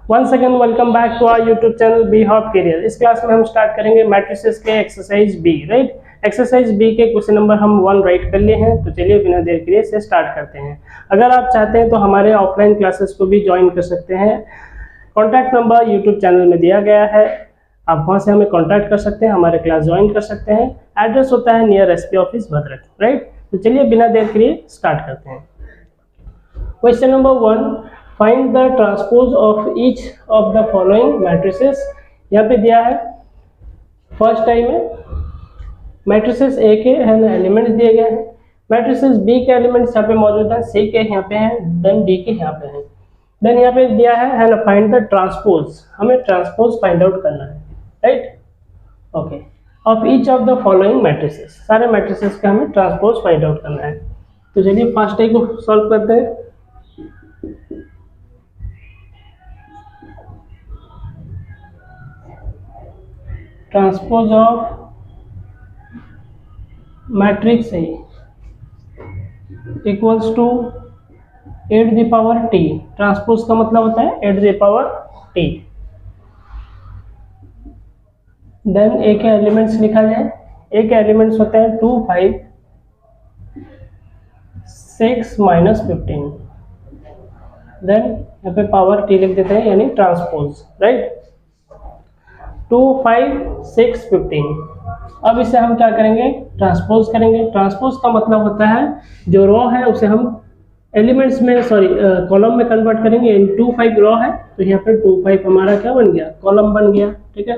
Once again welcome back to our YouTube channel B hop career. इस class में हम start करेंगे matrices के exercise B. Right, exercise B के question number हम 1 राइट कर लिए हैं, तो चलिए बिना देर के लिए इसे स्टार्ट करते हैं। अगर आप चाहते हैं तो हमारे ऑफलाइन क्लासेस को भी ज्वाइन कर सकते हैं। कॉन्टैक्ट नंबर यूट्यूब चैनल में दिया गया है, आप वहाँ से हमें कॉन्टैक्ट कर सकते हैं, हमारे क्लास ज्वाइन कर सकते हैं। एड्रेस होता है near SP office Bhadrak. Right, तो चलिए बिना देर के लिए स्टार्ट करते हैं। Question number 1, find the transpose of each of the following matrices. यहाँ पे दिया है फर्स्ट टाइम है मैट्रिसेस ए के है ना एलिमेंट्स दिए गए हैं, मैट्रिसेस बी के एलिमेंट्स यहाँ पे मौजूद हैं, सी के यहाँ पे हैं, देन डी के यहाँ पे हैं। देन यहाँ पे दिया है ना फाइंड द ट्रांसपोज, हमें ट्रांसपोज फाइंड आउट करना है। Right, okay, of each of the following matrices, सारे मैट्रिसेस का हमें ट्रांसपोज फाइंड आउट करना है। तो चलिए फर्स्ट टाइम को सॉल्व करते हैं। Transpose of matrix A equals to 8 the power T. Transpose का मतलब होता है 8 the power T. Then A के एलिमेंट्स लिखा जाए। ए के एलिमेंट्स होते हैं 2, 5, 6 - 15। देन यहाँ पे पावर टी लिख देते हैं, यानी ट्रांसपोज। राइट, 2, 5, 6, 15। अब इसे हम क्या करेंगे, ट्रांसपोज करेंगे। ट्रांसपोज का मतलब होता है जो रो है उसे हम एलिमेंट्स में कॉलम में कन्वर्ट करेंगे। 2, 5 रो है तो यहाँ पर 2, 5 हमारा क्या बन गया, कॉलम बन गया। ठीक है,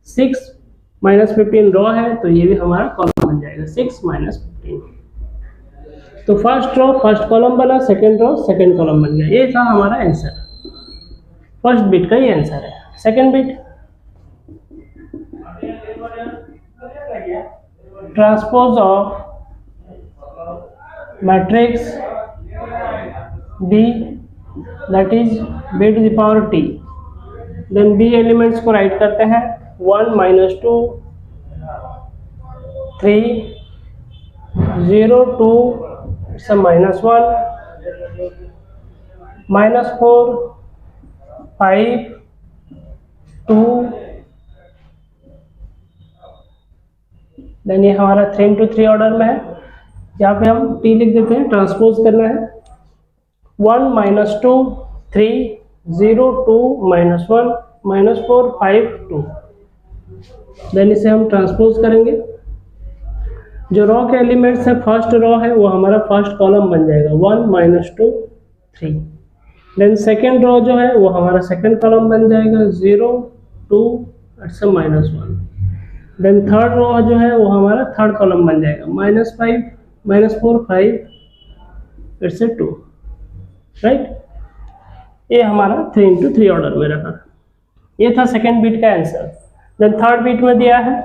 6 - 15 रो है तो ये भी हमारा कॉलम बन जाएगा, 6 - 15। तो फर्स्ट रो फर्स्ट कॉलम बना, सेकेंड रो सेकेंड कॉलम बन गया। ये था हमारा आंसर, फर्स्ट बिट का ही आंसर है। Second bit, transpose of matrix B that is b to the power t। Then b elements को राइट करते हैं 1 - 2 3 0 2 -1 -4 5 2। देन ये हमारा 3 × 3 ऑर्डर में है। यहाँ पे हम t लिख देते हैं, ट्रांसपोज करना है 1 - 2 3 0 2 -1 -4 5 2। देन इसे हम ट्रांसपोज करेंगे। जो रो के एलिमेंट्स है, फर्स्ट रो है वो हमारा फर्स्ट कॉलम बन जाएगा 1 - 2 3। देन सेकेंड रो जो है वो हमारा सेकेंड कॉलम बन जाएगा 0 2 -1। देन थर्ड रो जो है वो हमारा थर्ड कॉलम बन जाएगा -5 -4 5 2। राइट, ये हमारा 3 × 3 ऑर्डर में रहा। ये था सेकेंड बीट का आंसर। देन थर्ड बीट में दिया है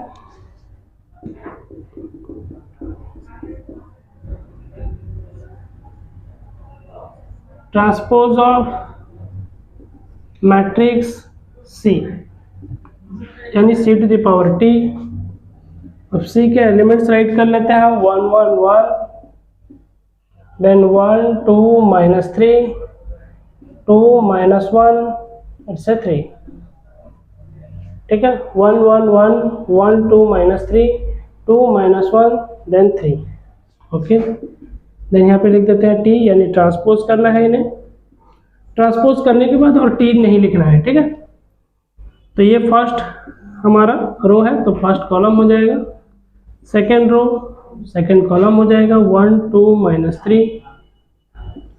ट्रांसपोज ऑफ मैट्रिक्स सी, यानी c to the power t। अब c के एलिमेंट्स राइट कर लेते हैं 1 1 1, देन 1 2 -3 2 -1 3। ठीक है, 1 1 1 1 2 -3 2 -1 देन 3। ओके, देन यहाँ पे लिख देते हैं t, यानी ट्रांसपोज करना है इन्हें। ट्रांसपोज करने के बाद और t नहीं लिखना है। ठीक है, तो ये फर्स्ट हमारा रो है तो फर्स्ट कॉलम हो जाएगा, सेकेंड रो सेकेंड कॉलम हो जाएगा 1 2 -3।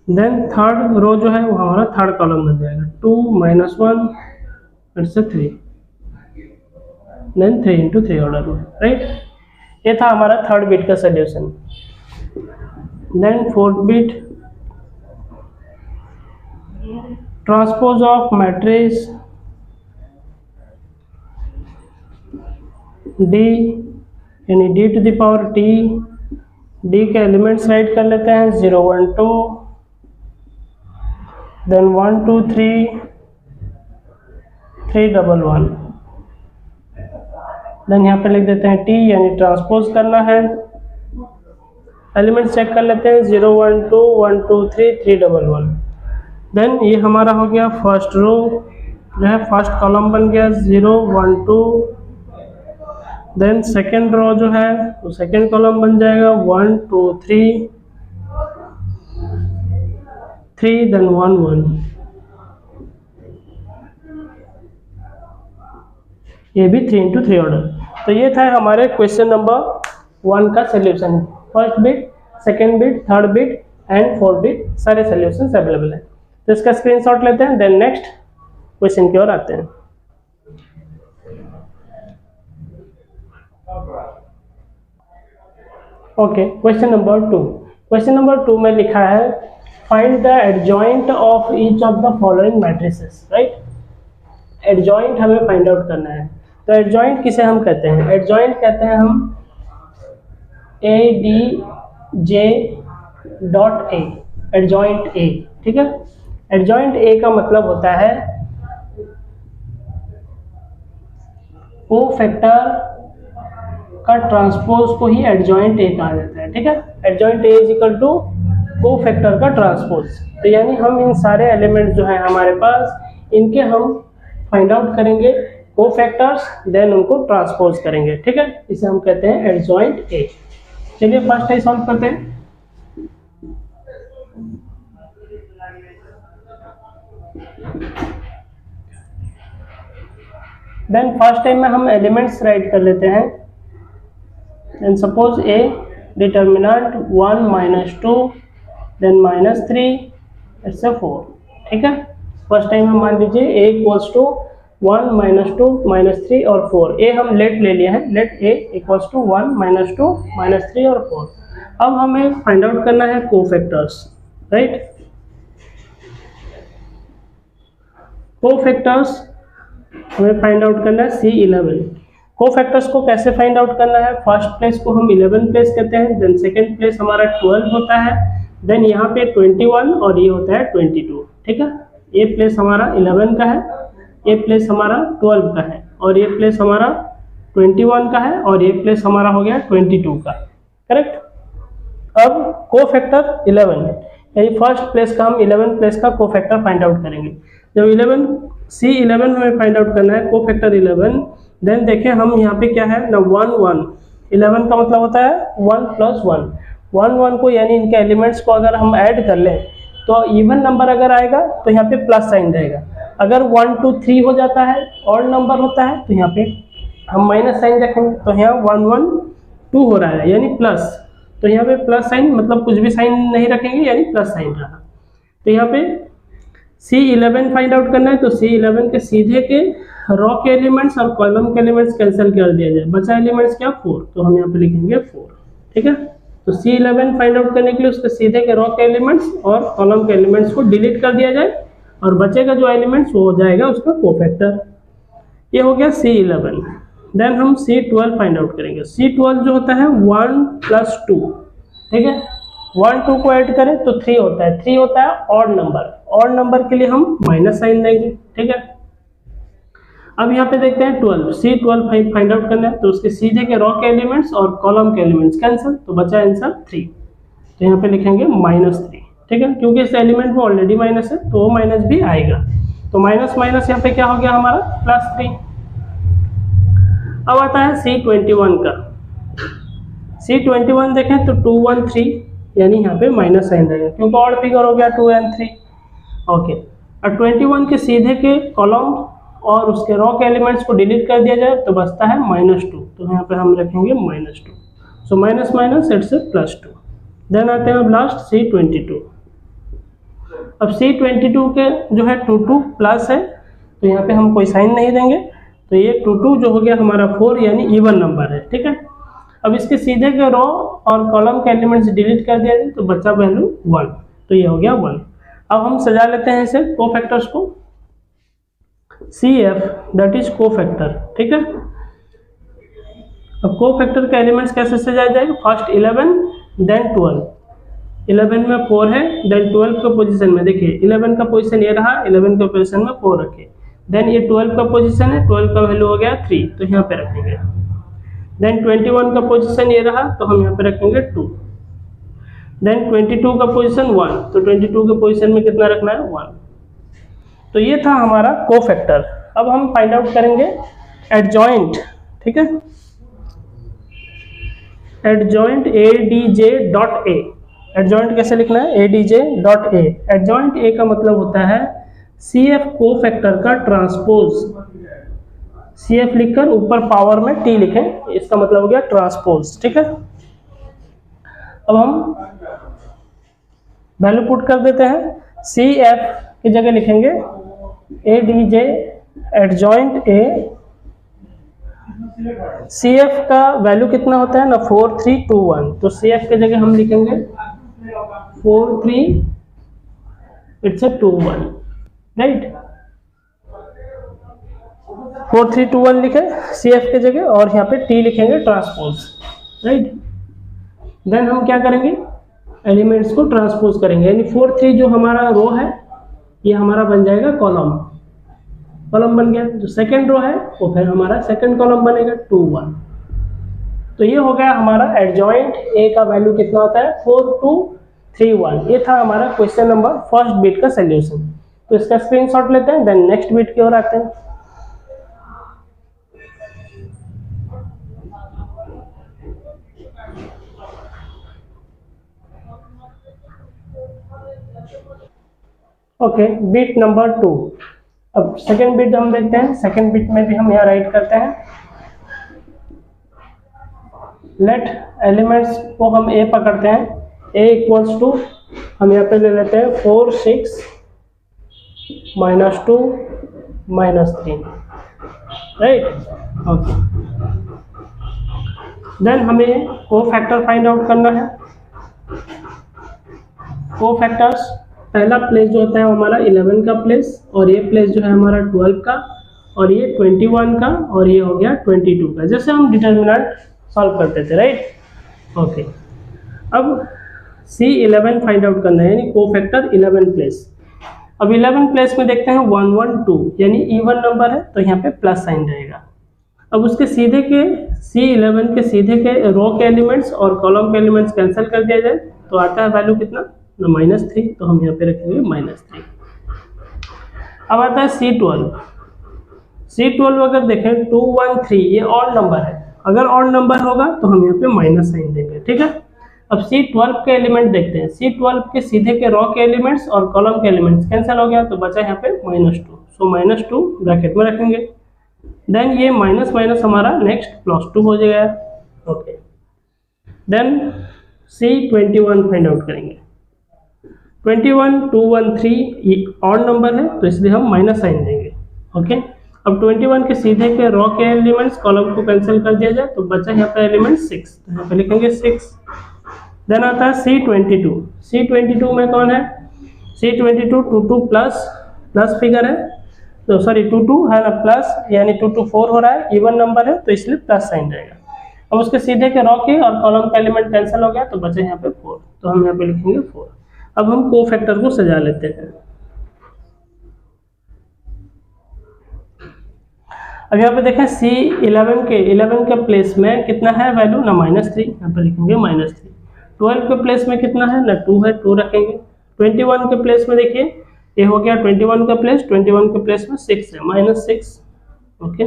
देन थर्ड रो जो है वो हमारा थर्ड कॉलम बन जाएगा 2 -1 3। देन 3 × 3 ऑर्डर में। राइट, ये था हमारा थर्ड बिट का solution. Then fourth bit, transpose of matrix d, यानी d to the power t। d के एलिमेंट्स राइट कर लेते हैं 0 1 2, देन 1 2 3 3 1 1। देन यहाँ पे लिख देते हैं t, यानी ट्रांसपोज करना है। एलिमेंट्स चेक कर लेते हैं 0 1 2 1 2 3 3 1 1। देन ये हमारा हो गया फर्स्ट रो जो है फर्स्ट कॉलम बन गया 0 1 2, देन सेकेंड रो जो है वो सेकेंड कॉलम बन जाएगा 1 2 3 3, देन 1 1। ये भी 3 into 3 ऑर्डर। तो ये था हमारे क्वेश्चन नंबर 1 का solution. First bit, second bit, third bit and fourth bit सारे सोल्यूशन अवेलेबल हैं। तो इसका स्क्रीनशॉट लेते हैं, देन नेक्स्ट क्वेश्चन की ओर आते हैं। Okay, question number 2। Question number 2 में लिखा है find the adjoint of each of the following matrices, right. Adjoint हमें फाइंड आउट करना है। तो एडजॉइंट किसे हम कहते हैं? एडजॉइंट कहते हैं हम A D J dot A, adjoint A, ठीक है। एडजॉइंट ए का मतलब होता है कोफैक्टर का ट्रांसपोज को ही एडजॉइंट ए कहा जाता है, ठीक है। Adjoint A is equal to cofactor का ट्रांसपोज। तो यानी हम इन सारे एलिमेंट्स जो है हमारे पास, इनके हम फाइंड आउट करेंगे कोफैक्टर्स, देन उनको ट्रांसपोज करेंगे, ठीक है। इसे हम कहते हैं एडजॉइंट ए। चलिए फर्स्ट टाइम सॉल्व करते हैं। देन फर्स्ट टाइम में हम एलिमेंट्स राइट कर लेते हैं। Then suppose A determinant 1 -2 then -3 it's 4, ठीक है। फर्स्ट टाइम में मान लीजिए ए इक्वल्स टू 1 -2 -3 और 4। ए हम लेट ले लिए हैं, लेट ए इक्वल्स टू 1 -2 -3 और 4। अब हमें फाइंड आउट करना है कोफैक्टर्स, राइट। कोफैक्टर्स हमें फाइंड आउट करना है C11। कोफैक्टर्स को कैसे फाइंड आउट करना है? फर्स्ट प्लेस को हम 11 प्लेस कहते हैं, देन सेकेंड प्लेस हमारा 12 होता है, देन यहाँ पे 21 और ये होता है 22, ठीक है। ये प्लेस हमारा 11 का है, ये प्लेस हमारा 12 का है, और ये प्लेस हमारा 21 का है, और ये प्लेस हमारा हो गया 22 का, करेक्ट। अब कोफैक्टर 11 यानी फर्स्ट प्लेस का हम 11 प्लेस का कोफैक्टर फाइंड आउट करेंगे। जब 11 C11 हमें फाइंड आउट करना है कोफैक्टर 11, देन देखिए हम यहाँ पे क्या है ना 1 1, 11 का मतलब होता है 1 + 1, 1 1 को यानी इनके एलिमेंट्स को अगर हम ऐड कर लें तो इवन नंबर अगर आएगा तो यहाँ पे प्लस साइन रहेगा। अगर 1 2 3 हो जाता है ऑड नंबर होता है तो यहाँ पे हम माइनस साइन रखेंगे। तो यहाँ 1 1 2 हो रहा है यानी प्लस, तो यहाँ पे प्लस साइन मतलब कुछ भी साइन नहीं रखेंगे यानी प्लस साइन रहा। तो यहाँ पे C11 फाइंड आउट करना है, तो C11 के सीधे के रॉ के एलिमेंट्स और कॉलम के एलिमेंट्स कैंसिल कर दिया जाए, बचा एलिमेंट्स क्या 4, तो हम यहाँ पे लिखेंगे 4, ठीक है। तो C11 फाइंड आउट करने के लिए उसके सीधे के रॉ के एलिमेंट्स और कॉलम के एलिमेंट्स को डिलीट कर दिया जाए और बचेगा जो एलिमेंट्स वो हो जाएगा उसका कोफैक्टर। ये हो गया C11। देन हम C12 फाइंड आउट करेंगे। C12 जो होता है 1 + 2, ठीक है। 1 2 को ऐड करें तो 3 होता है, 3 होता है ऑड नंबर, ऑड नंबर के लिए हम माइनस साइन देंगे, ठीक है। अब यहाँ पे देखते हैं 12, C12 फाइंड आउट करना है, तो उसके सीधे के रॉ के एलिमेंट्स और कॉलम के एलिमेंट्स कैंसिल, तो बचा आंसर 3, तो यहाँ पे लिखेंगे -3, ठीक है। क्योंकि इस एलिमेंट में ऑलरेडी माइनस है तो वो माइनस भी आएगा, तो माइनस माइनस यहाँ पे क्या हो गया हमारा +3। अब आता है C21 का। C21 देखें तो 2 1 3 यानी यहाँ पे माइनस साइन रहेगा क्योंकि ऑड फिगर हो गया 2 and 3, ओके। और 21 के सीधे के कॉलम और उसके रॉ के एलिमेंट्स को डिलीट कर दिया जाए तो बचता है -2, तो यहाँ पे हम रखेंगे -2, so minus minus it's +2। Then आते हैं अब लास्ट C22। अब C22 के जो है 2 2 प्लस है तो यहाँ पे हम कोई साइन नहीं देंगे, तो ये 2 2 जो हो गया हमारा 4 यानी इवन नंबर है, ठीक है। अब इसके सीधे के रो और कॉलम के एलिमेंट्स डिलीट कर दिया जाए तो बचा वैल्यू 1, तो ये हो गया 1। अब हम सजा लेते हैं इसे कोफैक्टर्स को, CF दैट इज कोफैक्टर, ठीक है। अब कोफैक्टर के एलिमेंट्स कैसे सजाया जाएगा? फर्स्ट 11 देन 12, 11 में 4 है, देन 12 के पोजीशन में देखिए 11 का पोजीशन ये रहा, 11 के पोजीशन में 4 रखे, देन ये 12 का पोजीशन है, 12 का वैल्यू हो गया 3, तो यहाँ पे रखेंगे। देन 21 का पोजीशन ये रहा तो हम यहाँ पे रखेंगे 2, देन 22 का पोजीशन 1, तो 22 के पोजीशन में कितना रखना है 1, तो ये था हमारा कोफैक्टर। अब हम फाइंड आउट करेंगे एडजॉइंट, ठीक है, एडजॉइंट ADJ.A। एडजॉइंट कैसे लिखना है, ADJ.A। एडजॉइंट A का मतलब होता है CF कोफैक्टर का ट्रांसपोज। CF लिखकर ऊपर पावर में T लिखें, इसका मतलब हो गया ट्रांसपोज, ठीक है। अब हम वैल्यू पुट कर देते हैं। CF की जगह लिखेंगे ADJ एडजॉइंट A। CF का वैल्यू कितना होता है ना, 4321, तो CF की जगह हम लिखेंगे 4321, राइट। 4321 लिखे CF की जगह और यहाँ पे T लिखेंगे ट्रांसपोज, राइट। देन हम क्या करेंगे, एलिमेंट्स को ट्रांसपोज करेंगे, यानी 43 जो हमारा रो है ये हमारा बन जाएगा कॉलम, कॉलम बन गया। जो सेकंड रो है वो फिर हमारा सेकंड कॉलम बनेगा 21। तो ये हो गया हमारा एडजॉइंट A का वैल्यू कितना होता है 4231। ये था हमारा क्वेश्चन नंबर फर्स्ट बिट का सोल्यूशन। तो इसका स्क्रीनशॉट लेते हैं, देन नेक्स्ट बिट की ओर आते हैं। Okay, bit number 2। अब सेकेंड बिट हम देखते हैं। सेकेंड बिट में भी हम यहाँ राइट करते हैं, लेट एलिमेंट्स को हम A पकड़ते हैं, A इक्वल्स टू हम यहाँ पे ले लेते हैं 4 6 -2 -3, राइट। ओके, देन हमें कोफैक्टर फाइंड आउट करना है। कोफैक्टर्स, पहला प्लेस जो होता है वो हमारा 11 का प्लेस, और ये प्लेस जो है हमारा 12 का, और ये 21 का, और ये हो गया 22 का, जैसे हम डिटर्मिनेंट सॉल्व करते थे, राइट। ओके, अब C11 फाइंड आउट करना है, यानी कोफैक्टर 11 प्लेस। अब 11 प्लेस में देखते हैं 1 1 2, यानी इवन नंबर है तो यहाँ पे प्लस साइन रहेगा। अब उसके सीधे के C11 के सीधे के रो के एलिमेंट्स और कॉलम के एलिमेंट्स कैंसिल कर दिया जाए तो आता है वैल्यू कितना ना -3, तो हम यहाँ पे रखेंगे -3। अब आता है C12। C12 अगर देखें 2 1 3, ये ऑड नंबर है, अगर ऑड नंबर होगा तो हम यहाँ पे माइनस साइन देंगे, ठीक है। अब C12 के एलिमेंट देखते हैं। C12 के सीधे के रो के एलिमेंट्स और कॉलम के एलिमेंट्स कैंसिल हो गया तो बचा यहाँ पे -2, सो -2 ब्रैकेट में रखेंगे। देन ये माइनस माइनस हमारा नेक्स्ट +2 हो जाएगा। Okay, then C21 find out करेंगे। 21 2 1 3 ये ऑड नंबर है तो इसलिए हम माइनस साइन देंगे। ओके, अब 21 के सीधे के रो के एलिमेंट्स कॉलम को कैंसिल कर दिया जाए तो बचा यहाँ पे एलिमेंट 6, तो यहाँ पे लिखेंगे 6। देन आता है C22। C22 में कौन है, C22 2 2 प्लस फिगर है, तो सॉरी 2 2 है ना प्लस, यानी 2 2 4 हो रहा है, इवन नंबर है तो इसलिए प्लस साइन रहेगा। अब उसके सीधे के रो के और कॉलम का एलिमेंट कैंसिल हो गया तो बचे यहाँ पे 4, तो हम यहाँ पे लिखेंगे 4। अब हम कोफैक्टर को सजा लेते हैं। अब यहाँ पे देखें C11 के प्लेस में कितना है वैल्यू ना -3, यहाँ पे लिखेंगे -3। 12 के प्लेस में कितना है ना 2 है, 2 रखेंगे। 21 के प्लेस में देखिए ये हो गया 21 का प्लेस, 21 के प्लेस में 6 है, -6। ओके,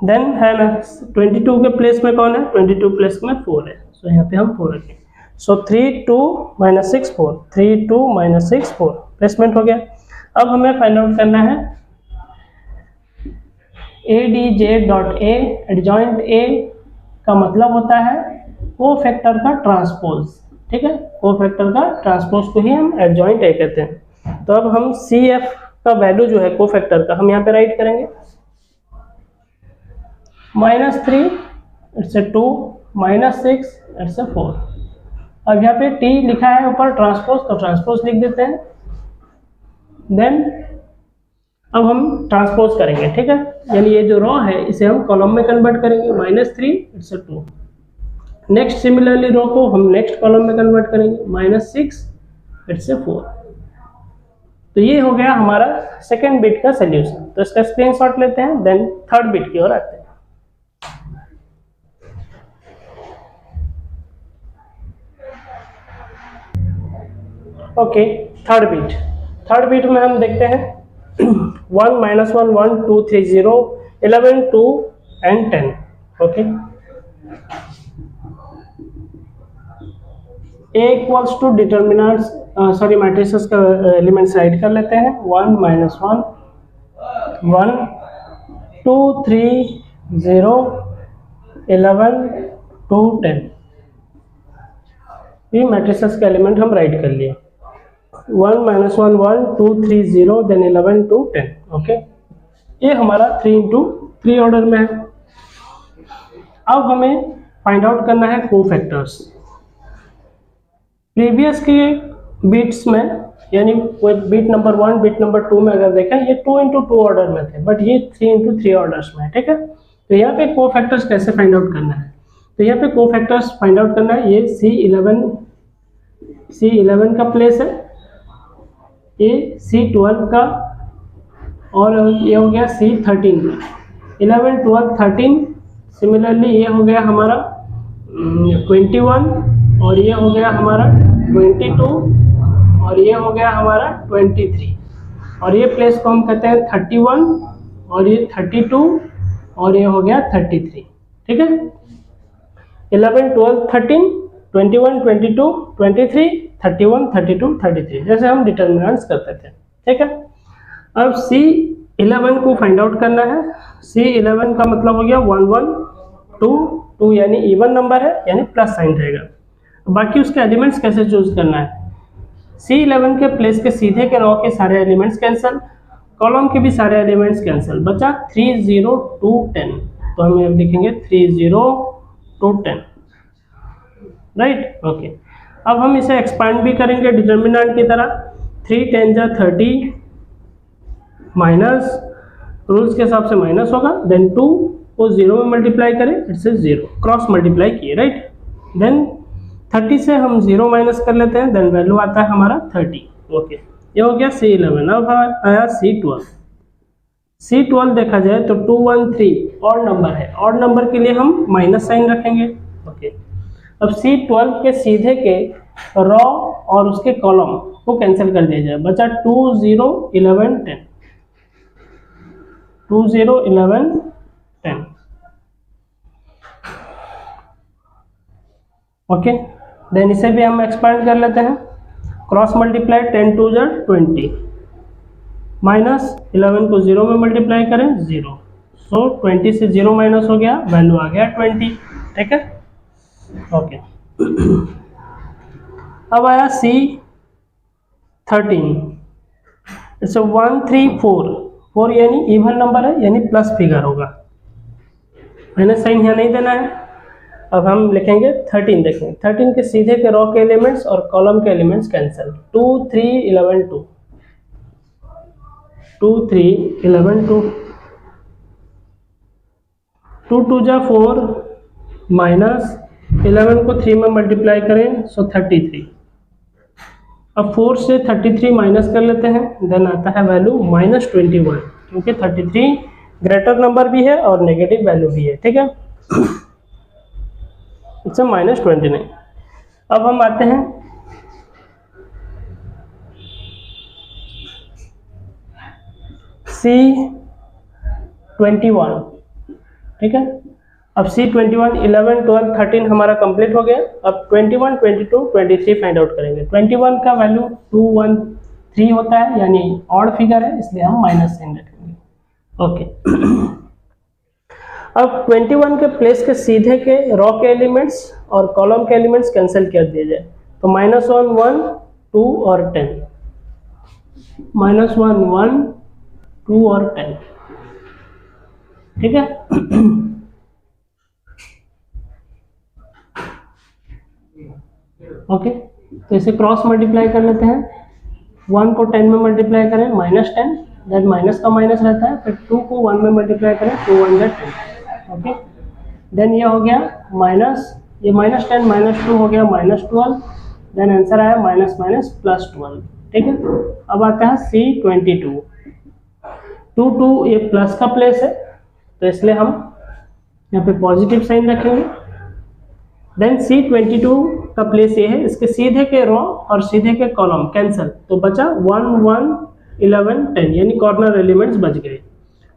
देन है ना 22 के प्लेस में कौन है, 22 प्लेस में 4 है, सो यहाँ पे हम 4 रखेंगे। सो 3 2 -6 4, 3 2 -6 4 प्लेसमेंट हो गया। अब हमें फाइंड आउट करना है ADJ.A। एडजॉइंट A का मतलब होता है कोफैक्टर का ट्रांसपोज, ठीक है। कोफैक्टर का ट्रांसपोज को ही हम एडजॉइंट A कहते हैं। तो अब हम CF का वैल्यू जो है कोफैक्टर का हम यहाँ पे राइट करेंगे, -3 इट्स 2 -6 इट्स 4। अब यहाँ पे T लिखा है ऊपर ट्रांसपोज, तो ट्रांसपोज लिख देते हैं। देन अब हम ट्रांसपोज करेंगे, ठीक है, यानी ये जो रो है इसे हम कॉलम में कन्वर्ट करेंगे, -3 इट्स 2। नेक्स्ट सिमिलरली रो को हम नेक्स्ट कॉलम में कन्वर्ट करेंगे, -6 इट्स 4। तो ये हो गया हमारा सेकेंड बिट का सोल्यूशन। तो इसका स्क्रीनशॉट लेते हैं, देन थर्ड बिट की ओर आते हैं। ओके, थर्ड बीट में हम देखते हैं 1 -1 1 2 3 0 11 2 and 10। Okay, A equals to determinants matrices का एलिमेंट्स राइट कर लेते हैं। 1 -1 1 2 3 0 11 2 10, ये मैट्रिसेस का एलिमेंट हम राइट कर लिए। 1 -1 1 2 3 0 देन 11 2 10। ओके, ये हमारा 3 into 3 ऑर्डर में है। अब हमें फाइंड आउट करना है कोफैक्टर्स। प्रीवियस के बीट्स में, यानी बीट नंबर 1 बीट नंबर 2 में अगर देखें, ये 2 into 2 ऑर्डर में थे, बट ये 3 into 3 ऑर्डर्स में है। ठीक है, तो यहाँ पे कोफैक्टर्स कैसे फाइंड आउट करना है? तो यहाँ पे कोफैक्टर्स फाइंड आउट करना है। ये C11 का प्लेस है, ये C12 का, और ये हो गया C13 का। 11 12 13, सिमिलरली ये हो गया हमारा 21, और ये हो गया हमारा 22, और ये हो गया हमारा 23, और ये प्लेस को हम कहते हैं 31, और ये 32, और ये हो गया 33। ठीक है, 11 12 13 21 22 23 31 32 33, जैसे हम डिटर्मिनेंट्स करते थे। ठीक है, अब C11 को फाइंड आउट करना है। C11 का मतलब हो गया 1 1 2 2, यानी इवन नंबर है, यानी प्लस साइन रहेगा। बाकी उसके एलिमेंट्स कैसे चूज करना है? C11 के प्लेस के सीधे के रो के सारे एलिमेंट्स कैंसिल, कॉलम के भी सारे एलिमेंट्स कैंसिल, बचा 3 0 2 10। तो हम अब लिखेंगे 3 0 2 10, राइट। ओके, अब हम इसे एक्सपांड भी करेंगे डिटर्मिनेंट की तरह। 3 10 जा 30, माइनस रूल्स के हिसाब से माइनस होगा, देन 2 को 0 में मल्टीप्लाई करें, इट्स 0, क्रॉस मल्टीप्लाई किए, राइट। देन 30 से हम 0 माइनस कर लेते हैं, देन वैल्यू आता है हमारा 30। ओके, ये हो गया C11। अब आया C12। C12 देखा जाए तो 2 1 3 ऑड नंबर है, ऑड नंबर के लिए हम माइनस साइन रखेंगे। ओके, अब C12 के सीधे के रॉ और उसके कॉलम को कैंसिल कर दिया जाए, बचा 2 0 11 10, 2 0 11 10। ओके, देन इसे भी हम एक्सपांड कर लेते हैं, क्रॉस मल्टीप्लाई 10 2 जा 20, माइनस 11 को 0 में मल्टीप्लाई करें 0, सो 20 से 0 माइनस हो गया, वैल्यू आ गया 20। ठीक है, ओके। अब आया C13, इट्स 1 3 4, 4 यानी इवन नंबर है, यानी प्लस फिगर होगा, माइनस साइन यहाँ नहीं देना है। अब हम लिखेंगे 13। देखें, 13 के सीधे के रो के एलिमेंट्स और कॉलम के एलिमेंट्स कैंसिल, 2 3 11 2, 2 3 11 2, 2 2 जा 4, माइनस 11 को 3 में मल्टीप्लाई करें, सो 33। अब 4 से 33 माइनस कर लेते हैं, देन आता है वैल्यू -21, क्योंकि 33 ग्रेटर नंबर भी है और नेगेटिव वैल्यू भी है। ठीक है, इट्स -29। अब हम आते हैं C21। ठीक है, अब C21 11 12 13 हमारा कंप्लीट हो गया। अब 21 22 23 फाइंड आउट करेंगे। 21 का वैल्यू 2 1 3 होता है, यानी ऑड फिगर है, इसलिए हम माइनस साइन रखेंगे। ओके, अब 21 के प्लेस के सीधे के रो के एलिमेंट्स और कॉलम के एलिमेंट्स कैंसिल कर दिए जाए, तो -1 1 2 और 10, -1 1 2 और 10। ठीक है, ओके, तो इसे क्रॉस मल्टीप्लाई कर लेते हैं। 1 को 10 में मल्टीप्लाई करें, -10, देन माइनस का माइनस रहता है, फिर 2 को 1 में मल्टीप्लाई करें, 2 1 10। ओके, देन ये हो गया माइनस, ये -10 -2 हो गया -12, देन आंसर आया -+12। ठीक है, अब आता है C22। 2 2 ये प्लस का प्लेस है, तो इसलिए हम यहाँ पे पॉजिटिव साइन रखेंगे। देन C22 का प्लेस ये है, इसके सीधे के रो और सीधे के कॉलम कैंसिल, तो बचा 1 1 11 10, यानी कॉर्नर एलिमेंट्स बच गए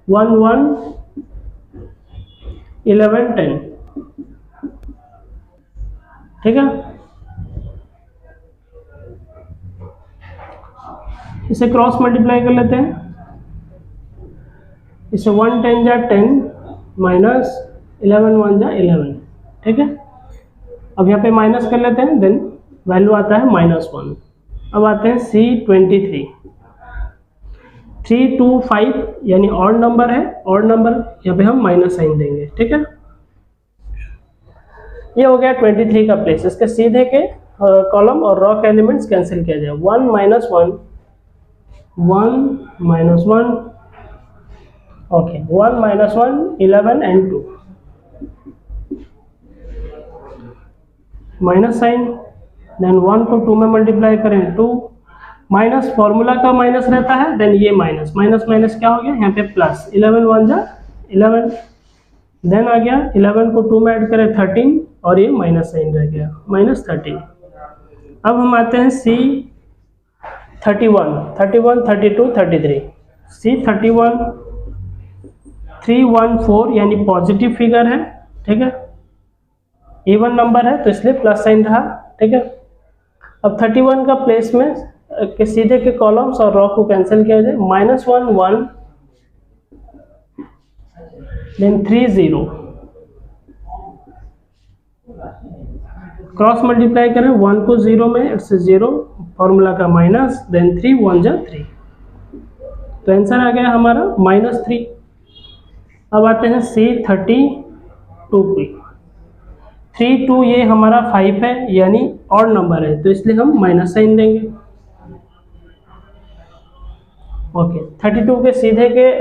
1 1 11 10। ठीक है, इसे क्रॉस मल्टीप्लाई कर लेते हैं, इसे 1 10 जा 10 माइनस 11 1 जा 11। ठीक है, अब यहाँ पे माइनस कर लेते हैं, देन वैल्यू आता है -1। अब आते हैं C23 3 2 5, यानी ऑड नंबर है, ऑड नंबर यहाँ पे हम माइनस साइन देंगे। ठीक है, ये हो गया 23 का प्लेस, इसके सीधे के कॉलम और रो के एलिमेंट्स कैंसिल किया जाए 1 -1 1 -1, okay 1 -1 11 and 2 minus sign, then 1 को 2 में मल्टीप्लाई करें 2, माइनस फॉर्मूला का माइनस रहता है, देन ये माइनस माइनस माइनस क्या हो गया यहाँ पे प्लस 11 1 जा 11, देन आ गया 11 को 2 में ऐड करें 13 और ये माइनस साइन रह गया -13। अब हम आते हैं C31 31 32 33, C31 314 यानी पॉजिटिव फिगर है। ठीक है, इवन नंबर है तो इसलिए प्लस साइन रहा। ठीक है, अब 31 का प्लेस में के सीधे के कॉलम्स और रो को कैंसिल किया जाए -1 1, देन 3 0, क्रॉस मल्टीप्लाई करें 1 को 0 में, इट्स 0 फॉर्मूला का माइनस, देन 3 1 जा 3, तो आंसर आ गया हमारा -3। अब आते हैं C32 पे 3 2, ये हमारा 5 है यानी ऑड नंबर है, तो इसलिए हम माइनस साइन देंगे। ओके, 32 के सीधे के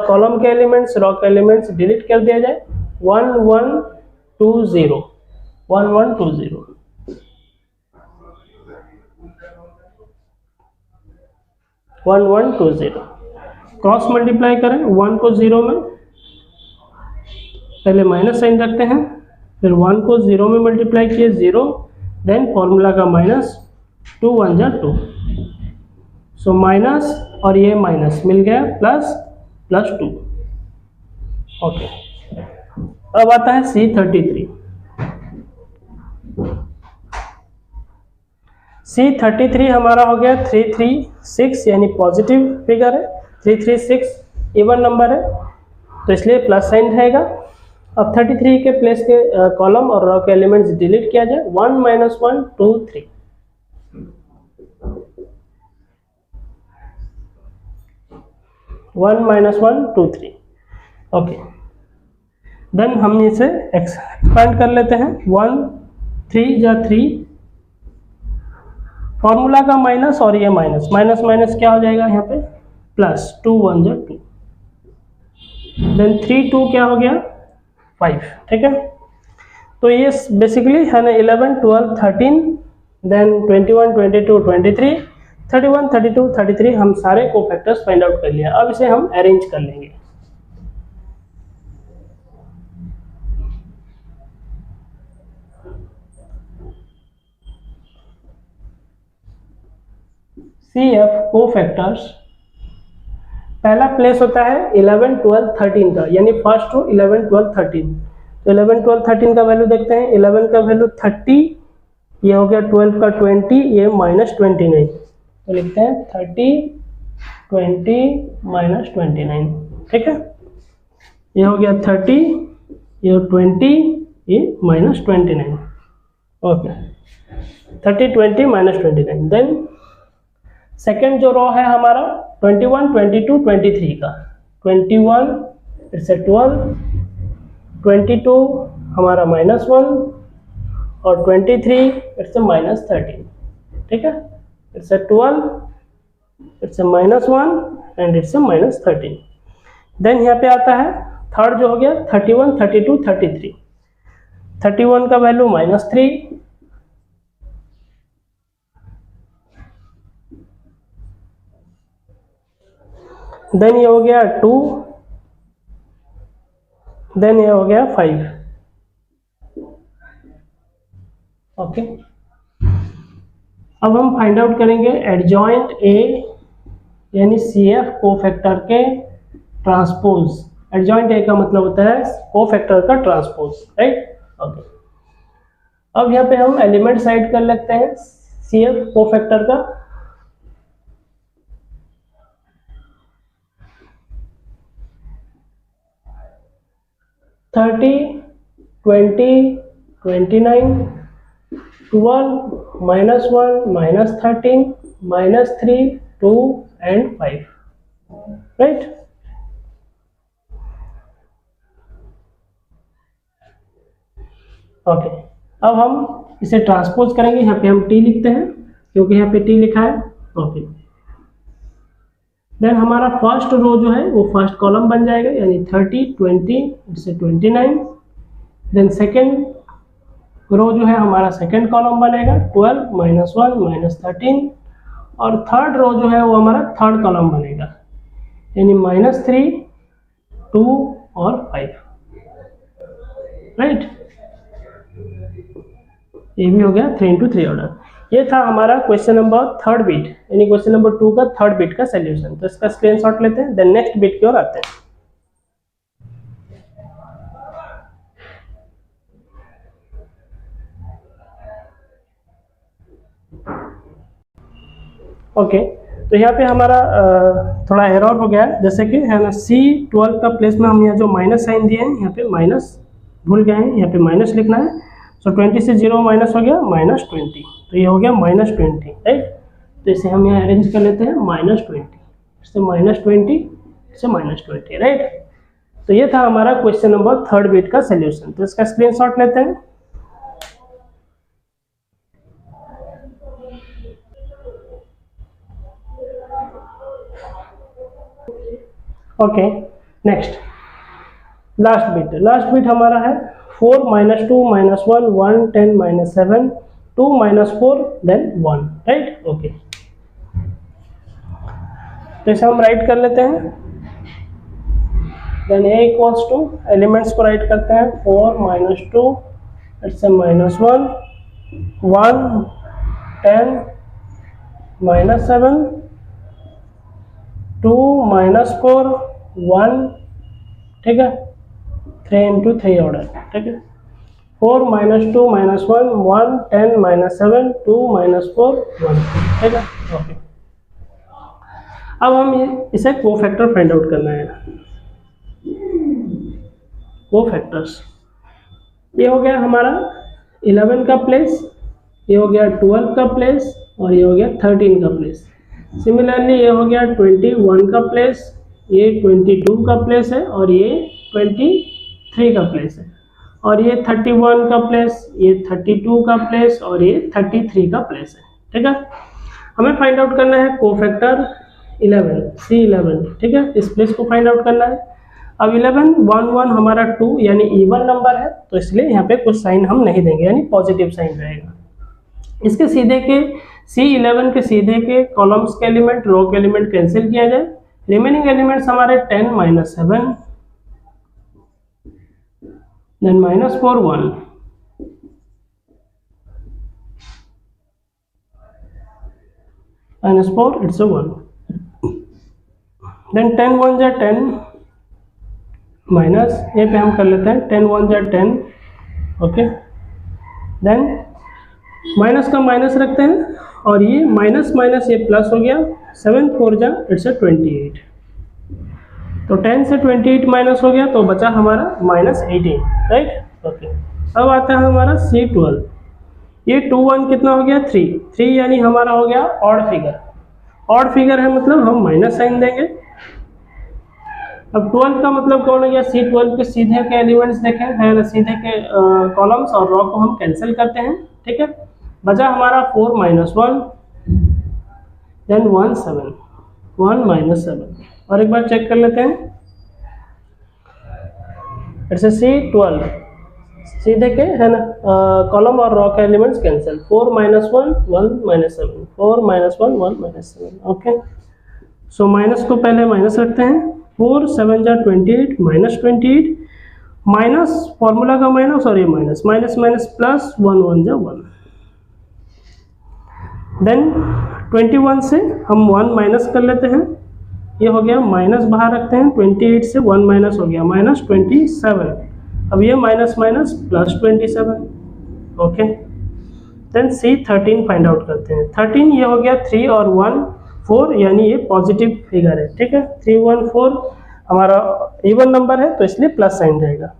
कॉलम के एलिमेंट्स रो के एलिमेंट्स डिलीट कर दिया जाए 1 1 2 0 1 1 2 0, वन 1 2 0, क्रॉस मल्टीप्लाई करें 1 को 0 में, पहले माइनस साइन रखते हैं, फिर 1 को 0 में मल्टीप्लाई किए 0, देन फॉर्मूला का माइनस 2 1 जा 2, सो माइनस और ये माइनस मिल गया प्लस 2। ओके, अब आता है C33 C33 हमारा हो गया 336, यानी पॉजिटिव फिगर है, 336 इवन नंबर है, तो इसलिए प्लस साइन रहेगा। अब 33 के प्लेस के कॉलम और रो के एलिमेंट्स डिलीट किया जाए 1 -1 2 3, 1 -1 2 3। ओके, देन हम इसे एक्सपेंड कर लेते हैं 1 3 जा 3, फॉर्मूला का माइनस और ये माइनस माइनस माइनस क्या हो जाएगा यहाँ पे प्लस 2 1 जा 2, देन 3 2 क्या हो गया 5। ठीक है, तो ये बेसिकली है ना 11 12 13, देन 21 22 23 31 32 33, हम सारे को फैक्टर्स फाइंड आउट कर लिया। अब इसे हम अरेंज कर लेंगे। CF को फैक्टर्स, पहला प्लेस होता है 11 12 13 का, यानी फर्स्ट रो 11 12 13, तो 11 12 13 का वैल्यू देखते हैं। 11 का वैल्यू 30, ये हो गया 12 का 20, ये -29, तो लिखते हैं 30 20 -29। ठीक है, ये हो गया 30, ये 20, ये -29। ओके, 30 20 -29। देन सेकेंड जो रो है हमारा 21 22 23 का, 21 इट्स 12, 22 हमारा -1 और 23 इट्स -13। ठीक है, it's 12, it's -1 and it's -13। Then यहाँ पे आता है थर्ड जो हो गया 31 32 33, 31 का वैल्यू -3, देन ये हो गया 2, देन ये हो गया 5, ओके, अब हम फाइंड आउट करेंगे एडजॉइंट ए यानी CF कोफैक्टर के ट्रांसपोज। एडजॉइंट ए का मतलब होता है कोफैक्टर का ट्रांसपोज, राइट। ओके, अब यहाँ पे हम एलिमेंट साइड कर लेते हैं CF कोफैक्टर का। Thirty, 20, 29, 12, -1, -13, -3, 2 and 5, right. ओके, अब हम इसे ट्रांसपोज करेंगे। यहाँ पे हम T लिखते हैं क्योंकि यहाँ पे T लिखा है। ओके, देन हमारा फर्स्ट रो जो है वो फर्स्ट कॉलम बन जाएगा, यानी 30, 20 से 29। देन सेकेंड रो जो है हमारा सेकेंड कॉलम बनेगा 12, -1, -13। और थर्ड रो जो है वो हमारा थर्ड कॉलम बनेगा, यानी -3, 2 और 5, राइट। ये भी हो गया 3 into 3 ऑर्डर। ये था हमारा क्वेश्चन नंबर थर्ड बिट, यानी क्वेश्चन नंबर 2 का थर्ड बिट का सॉल्यूशन। तो इसका स्क्रीनशॉट लेते हैं, देन नेक्स्ट बिट की ओर आते हैं। ओके, तो यहाँ पे हमारा थोड़ा एरर हो गया है, जैसे कि है ना C12 का प्लेस में हम यहाँ जो माइनस साइन दिए हैं यहाँ पे माइनस भूल गए हैं, यहाँ पे माइनस लिखना है। सो 20 से 0 माइनस हो गया -20, तो ये हो गया -20, राइट। तो इसे हम यहाँ अरेंज कर लेते हैं -20 से -20 से -20, राइट। तो ये था हमारा क्वेश्चन नंबर थर्ड बिट का सोल्यूशन। तो इसका स्क्रीनशॉट लेते हैं। ओके, नेक्स्ट लास्ट बिट हमारा है 4, -2, -1, 1, 10, -7, 2, -4 देन 1, राइट। ओके, तो इसे हम राइट कर लेते हैं। Then A equals to elements को राइट करते हैं 4, -2, इट्स -1, 1, 10, -7, 2, -4, 1, ठीक है, 3 into 3 ऑर्डर, ठीक है। 4, -2, -1, 1, 10, -7, 2, -4, 1, ठीक है। ओके, अब हम इसे कोफैक्टर फाइंड आउट करना है। कोफैक्टर्स, ये हो गया हमारा 11 का प्लेस, ये हो गया 12 का प्लेस और ये हो गया 13 का प्लेस। सिमिलरली ये हो गया 21 का प्लेस, ये 22 का प्लेस है और ये 23 का प्लेस है, और ये 31 का प्लेस, ये 32 का प्लेस और ये 33 का प्लेस है, ठीक है। हमें फाइंड आउट करना है कोफैक्टर 11, C11, ठीक है। इस प्लेस को फाइंड आउट करना है। अब 11, 1, 1 हमारा 2 यानी इवन नंबर है, तो इसलिए यहाँ पे कुछ साइन हम नहीं देंगे, यानी पॉजिटिव साइन रहेगा। इसके सीधे के C11 के सीधे के कॉलम्स के एलिमेंट, रो के एलिमेंट कैंसिल किया जाए। रिमेनिंग एलिमेंट्स हमारे 10, -7, देन -4, 1, -4 इट्स 1, देन 10 1 जा 10 माइनस, ये पे हम कर लेते हैं 10 1 जा 10, ओके। देन माइनस का माइनस रखते हैं और ये माइनस माइनस ये प्लस हो गया, 7 4 जा इट्स 28, तो 10 से 28 माइनस हो गया तो बचा हमारा -18, राइट। ओके, अब आता है हमारा C12। ये 2 1 कितना हो गया 3 यानी हमारा हो गया ऑड फिगर। ऑड फिगर है मतलब हम माइनस साइन देंगे। अब 12 का मतलब कौन हो गया, C12 के सीधे के एलिमेंट्स देखें है ना, सीधे के कॉलम्स और रो को हम कैंसिल करते हैं, ठीक है। बचा हमारा 4 -1 देन 1 7, 1 -7, और एक बार चेक कर लेते हैं। इट्स C12 सीधे के है ना, कॉलम और रो के elements cancel, 4 -1 1 -7, 4 -1 1 -7, okay. So minus को पहले माइनस रखते हैं, 4 7 जा 28 -28 माइनस फॉर्मूला का माइनस और ये माइनस माइनस माइनस प्लस 1 1 जा 1, देन 21 से हम 1 माइनस कर लेते हैं, ये हो गया माइनस बाहर रखते हैं, 28 से 1 माइनस हो गया -27, अब ये minus minus +27, okay. Then C13 find out करते हैं, 13 ये हो गया 3 और 1 4, यानी ये पॉजिटिव फिगर है, ठीक है। 3 1 4 हमारा इवन नंबर है तो इसलिए प्लस साइन रहेगा।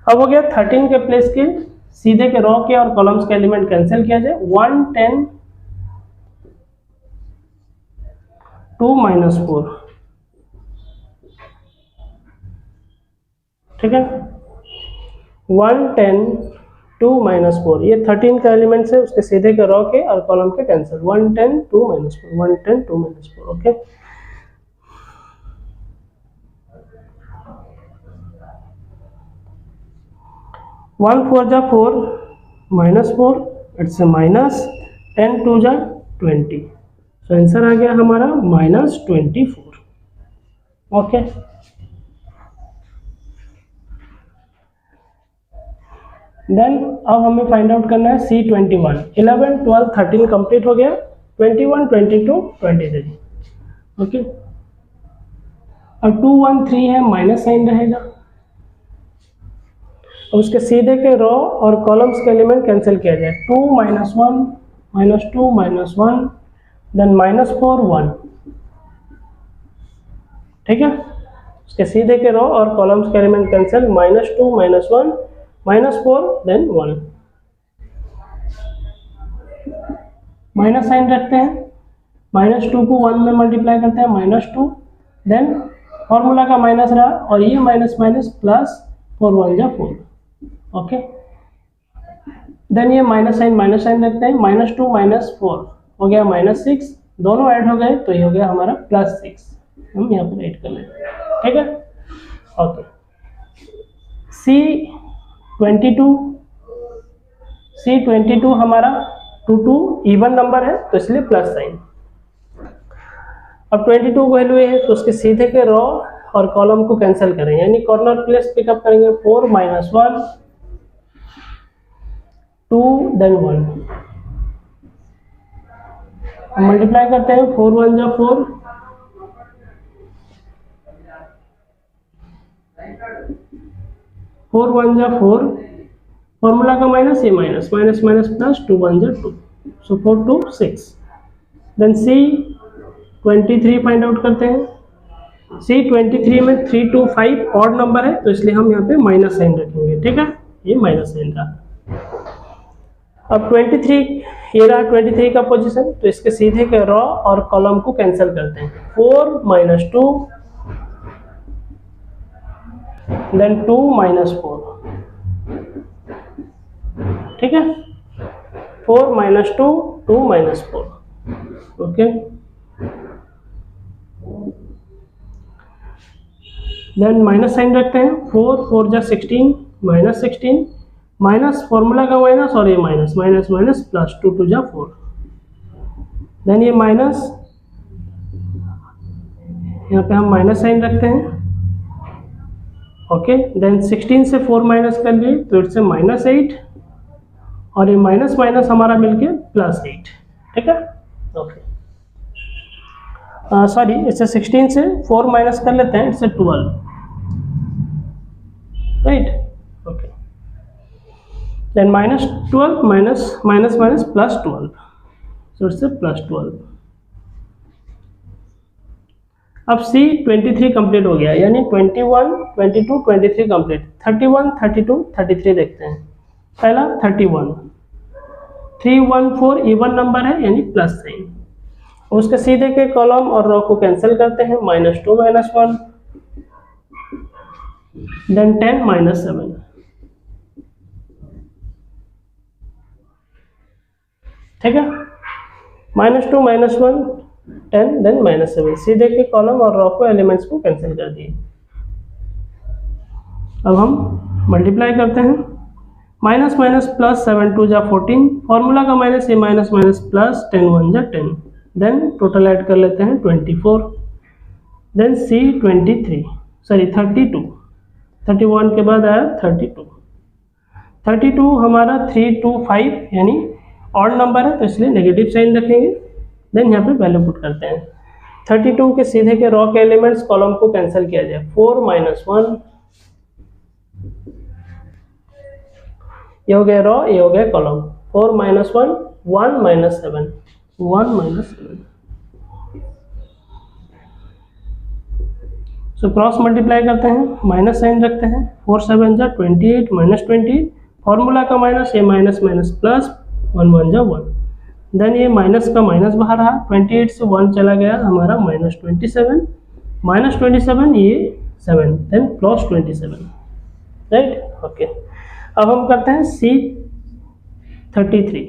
अब हो गया 13 के प्लेस के सीधे के रो के और कॉलम्स के एलिमेंट कैंसिल किया जाए, 1 10 2 -4, ठीक है। 1 10 2 -4, ये 13 का एलिमेंट है, उसके सीधे के रो के और कॉलम के कैंसिल, 1 10 2 -4, 1 10 2 -4, ओके। वन 4 जा 4 -4, इट्स ए माइनस, 10 2 जा 20, तो आंसर आ गया हमारा -24, ओके। देन अब हमें फाइंड आउट करना है C21, 11 12 13 कंप्लीट हो गया, 21 22 23, ओके। अब 2 1 3 है, माइनस साइन रहेगा, उसके सीधे के रो और कॉलम्स के एलिमेंट कैंसिल किया जाए, 2 -1 -2 -1, देन -4 1, ठीक है। उसके सीधे के रो और कॉलम्स के element cancel, -2 -1 -4 then 1, minus sign रखते हैं, -2 को 1 में मल्टीप्लाई करते हैं, -2, देन फॉर्मूला का माइनस रहा और ये माइनस माइनस प्लस, 4 1 जा 4, ओके। देन ये माइनस साइन रखते हैं, -2 -4 हो गया -6, दोनों ऐड हो गए तो ये हो गया हमारा +6, हम यहाँ पर ऐड कर लेते हैं, ठीक है, ओके। C22 हमारा 2 2 इवन नंबर है तो इसलिए प्लस साइन। अब 22 वैल्यू है तो उसके सीधे के रो और कॉलम को कैंसिल करें, यानी कॉर्नर प्लेस पिकअप करेंगे, 4 -1 2 देन 1, मल्टीप्लाई करते हैं, 4 1 जा 4, 4 1 जा 4, फॉर्मूला का माइनस, ये माइनस प्लस, 2 1 जा 2, सो 4 2 6। देन C23 फाइंड आउट करते हैं, C23 में 3 2 5 ऑड नंबर है तो इसलिए हम यहाँ पे माइनस साइन रखेंगे, ठीक है, ये माइनस साइन रहा। अब 23 ये रहा 23 का पोजीशन, तो इसके सीधे के रो और कॉलम को कैंसिल करते हैं, 4 -2 देन 2 -4, ठीक है, 4 -2 2 -4, ओके। देन माइनस साइन रखते हैं, 4 4 जा 16 -16, माइनस फॉर्मूला का माइनस और ये माइनस प्लस, 2 2 जा 4, देन ये माइनस, यहाँ पे हम माइनस साइन रखते हैं, ओके। देन 16 से 4 माइनस कर लिए तो इट्स -8 और ये माइनस माइनस हमारा मिलके +8, ठीक है, ओके। सॉरी, इससे 16 से 4 माइनस कर लेते हैं, it's 12, right, okay. Then -12 minus +12, so it's +12। अब C23 कंप्लीट हो गया, यानी 21 22 23 कंप्लीट, 31 32 33 देखते हैं। पहला 31, 3 1 4 इवन नंबर है यानी प्लस साइन, उसके सीधे के कॉलम और रो को कैंसिल करते हैं, -2 -1 देन 10 -7, ठीक है, -2 -1 10 देन -7, सीधे के कॉलम और रो को एलिमेंट्स को कैंसिल कर दिए। अब हम मल्टीप्लाई करते हैं, माइनस माइनस प्लस 7 2 जा 14, फॉर्मूला का माइनस, ये माइनस माइनस प्लस, 10 1 जा 10, देन टोटल ऐड कर लेते हैं 24, देन C23 सॉरी 32, 31 के बाद आया 32 हमारा 3 2 5 यानी ऑड नंबर है तो इसलिए नेगेटिव साइन रखेंगे। देन यहाँ पे वैल्यू पुट करते हैं। 32 के सीधे के रॉ के एलिमेंट्स कॉलम को कैंसिल किया जाए। 4 - 1, ये हो गया रॉ, ये हो गया कॉलम। 4 - 1, 1 - 7, 1 - 7। सो क्रॉस मल्टीप्लाई करते हैं, माइनस साइन रखते हैं। 4 × 7 = 28, -28 फॉर्मूला का माइनस, ये माइनस माइनस प्लस, 1 1 = 1। देन ये माइनस का माइनस बाहर रहा, 28 से 1 चला गया हमारा -27, -27 ये 7, देन +27, राइट। ओके, अब हम करते हैं C33।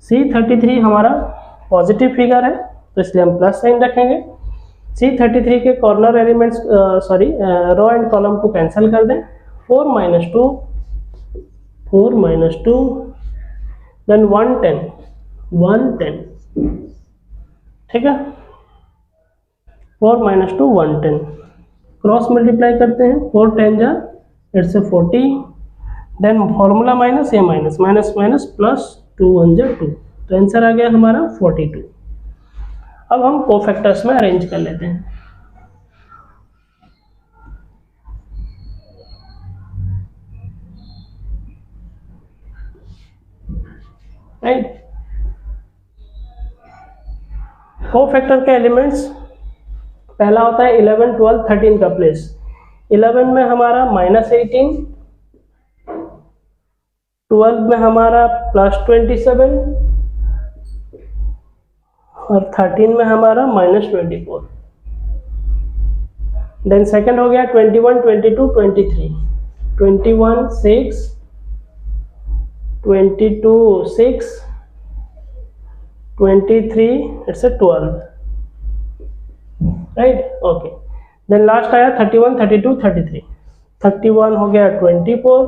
C33 हमारा पॉजिटिव फिगर है तो इसलिए हम प्लस साइन रखेंगे। C33 के corner elements row and column को कैंसिल कर दें। 4 - 2, 4 - 2, देन 110, 110, ठीक है। 4 - 2, 110 क्रॉस मल्टीप्लाई करते हैं। 4 × 10 = 40, देन फॉर्मूला माइनस, ये माइनस माइनस माइनस प्लस, 2 1 = 2, तो आंसर आ गया हमारा 42। अब हम कोफैक्टर्स में अरेंज कर लेते हैं। राइट, कोफैक्टर के एलिमेंट्स पहला होता है 11 12 13 का प्लेस। 11 में हमारा -18, 12 में हमारा +27 और 13 में हमारा -24। देन सेकंड हो गया 21 22 23, 21 6, 22 6, 23 it's a 12, right. Okay, then last आया 31 32 33। 31 हो गया 24,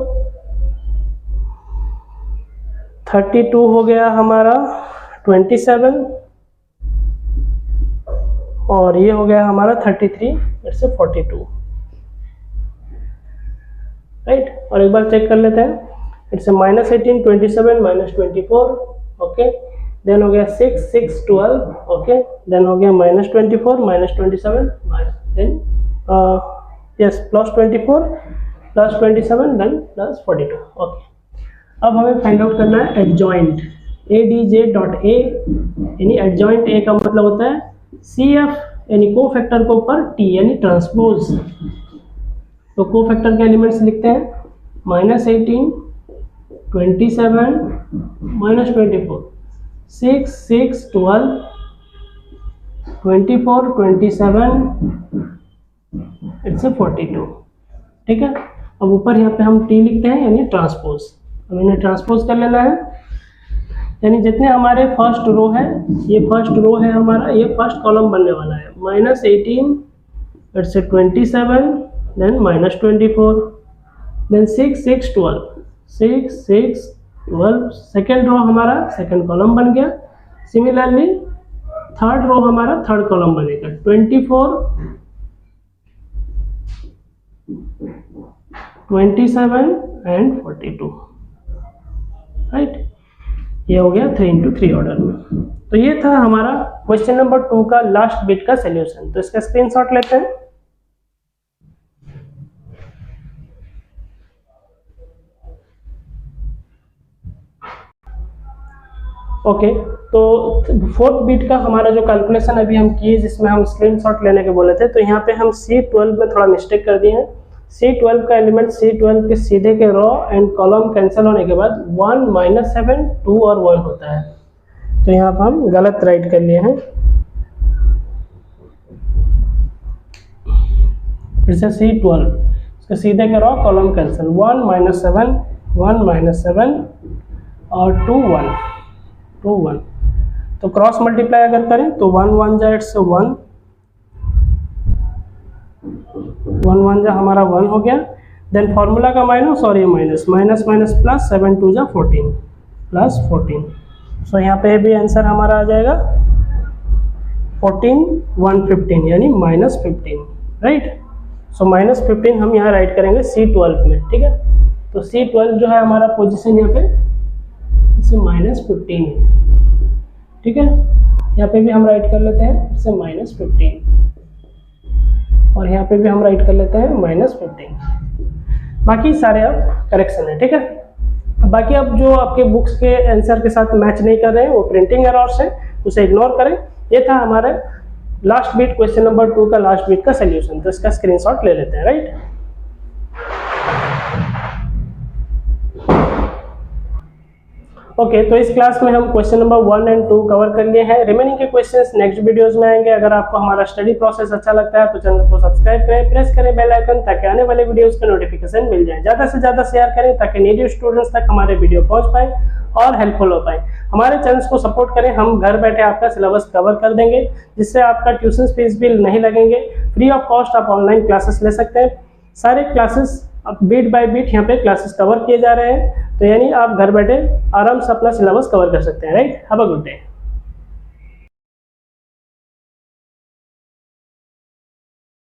32 हो गया हमारा 27 और ये हो गया हमारा 33 इट्स 42, राइट। और एक बार चेक कर लेते हैं, इट्स -18 27 -24, ओके। देन हो गया 6 6 12, ओके। देन हो गया -24 -27, देन यस +24 +27 देन +42, ओके। अब हमें फाइंड आउट करना है एडजॉइंट ADJ.A, यानी एडजॉइंट A का मतलब होता है CF यानी कोफैक्टर के ऊपर T यानी ट्रांसपोज। तो कोफैक्टर के एलिमेंट्स लिखते हैं -18 27 -24, 6 6 12 24 27 इट्स 42, ठीक है। अब ऊपर यहाँ पे हम T लिखते हैं यानी ट्रांसपोज। अब इन्हें ट्रांसपोज कर लेना है, यानी जितने हमारे फर्स्ट रो है, ये फर्स्ट रो है हमारा, ये फर्स्ट कॉलम बनने वाला है। -18 it's 27, then -24, then 6 6 12, 6 6 12 second row हमारा सेकेंड कॉलम बन गया। सिमिलरली थर्ड रो हमारा थर्ड कॉलम बनेगा 24 27 एंड 42, राइट। ये हो गया 3 × 3 ऑर्डर में। तो ये था हमारा क्वेश्चन नंबर 2 का लास्ट बिट का सॉल्यूशन। तो इसका स्क्रीनशॉट लेते हैं। ओके, तो फोर्थ बिट का हमारा जो कैलकुलेशन अभी हम किए, जिसमें हम स्क्रीनशॉट लेने के बोले थे, तो यहाँ पे हम C12 में थोड़ा मिस्टेक कर दिए हैं। C12 का एलिमेंट C12 के सीधे के रो एंड कॉलम कैंसिल होने के बाद 1 - 7 2 और 1 होता है, तो यहाँ पर हम गलत राइट कर लिए हैं। फिर से C12 इसके सीधे के रो कॉलम कैंसिल, 1 - 7 1 - 7 और 2 1 2 1। तो क्रॉस मल्टीप्लाई अगर करें तो 1 1 जा इट्स 1, 1 1 जा हमारा 1 हो गया। देन फॉर्मूला का माइनस और ये माइनस माइनस माइनस प्लस, 7 2 जा 14 प्लस 14। सो यहाँ पे भी आंसर हमारा आ जाएगा 14 1 15 यानी -15, राइट। सो -15 हम यहाँ राइट करेंगे C12 में, ठीक है। तो C12 जो है हमारा पोजीशन यहाँ पे से -15, ठीक है। यहाँ पे भी हम राइट कर लेते हैं फिर से -15 और यहाँ पे भी हम राइट कर लेते हैं -15। बाकी सारे अब करेक्शन है, ठीक है। बाकी अब जो आपके बुक्स के आंसर के साथ मैच नहीं कर रहे हैं वो प्रिंटिंग एरर्स है, उसे इग्नोर करें। ये था हमारा लास्ट बीट, क्वेश्चन नंबर 2 का लास्ट बीट का सोल्यूशन। तो इसका स्क्रीनशॉट ले लेते हैं, राइट। ओके, तो इस क्लास में हम क्वेश्चन नंबर 1 और 2 कवर कर लिए हैं। रिमेनिंग के क्वेश्चंस नेक्स्ट वीडियोस में आएंगे। अगर आपको हमारा स्टडी प्रोसेस अच्छा लगता है तो चैनल को सब्सक्राइब करें, प्रेस करें बेल आइकन ताकि आने वाले वीडियोस के नोटिफिकेशन मिल जाए। ज़्यादा से ज़्यादा शेयर करें ताकि न्यू स्टूडेंट्स तक हमारे वीडियो पहुंच पाए और हेल्पफुल हो पाए। हमारे चैनल्स को सपोर्ट करें, हम घर बैठे आपका सिलेबस कवर कर देंगे जिससे आपका ट्यूशन फीस भी नहीं लगेंगे। फ्री ऑफ कॉस्ट आप ऑनलाइन क्लासेस ले सकते हैं। सारे क्लासेस अब बीट बाय बीट यहाँ पे क्लासेस कवर किए जा रहे हैं, तो यानी आप घर बैठे आराम से अपना सिलेबस कवर कर सकते हैं, right. Have a good day.